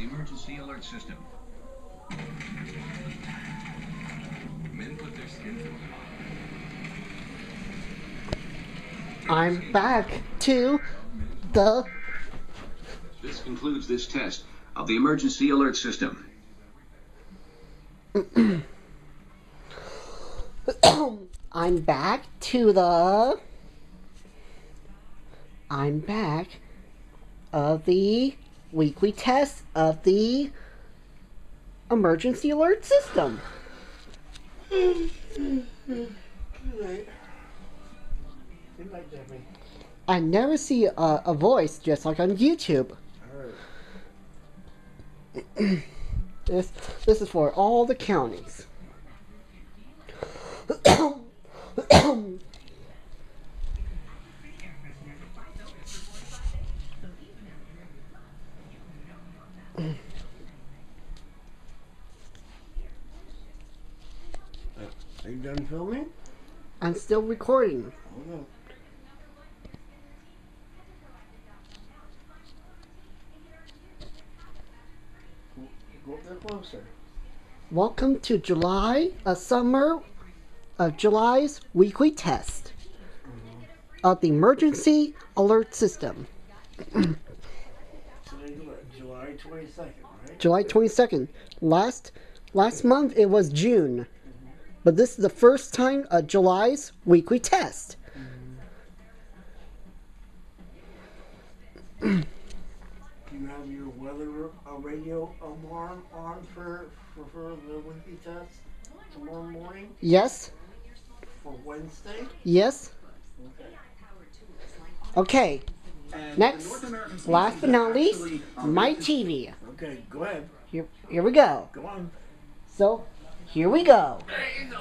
the emergency alert system. Men put their skin through I'm back to the... This concludes this test of the emergency alert system. I'm back to the... I'm back of the weekly test of the emergency alert system. I never see a voice just like on YouTube. This is for all the counties. Are you done filming? I'm still recording. Oh, no. Go up there closer. Welcome to July's weekly test of the emergency alert system. Today's what? July 22nd, right? July 22nd. Last month it was June. But this is the first time of July's weekly test. Do you have your weather radio alarm on for the weekly test tomorrow morning? Yes. For Wednesday? Yes. Okay. Okay. Next, last but not least, my TV. Okay, go ahead. Here we go. Go on. So, here we go. There you go.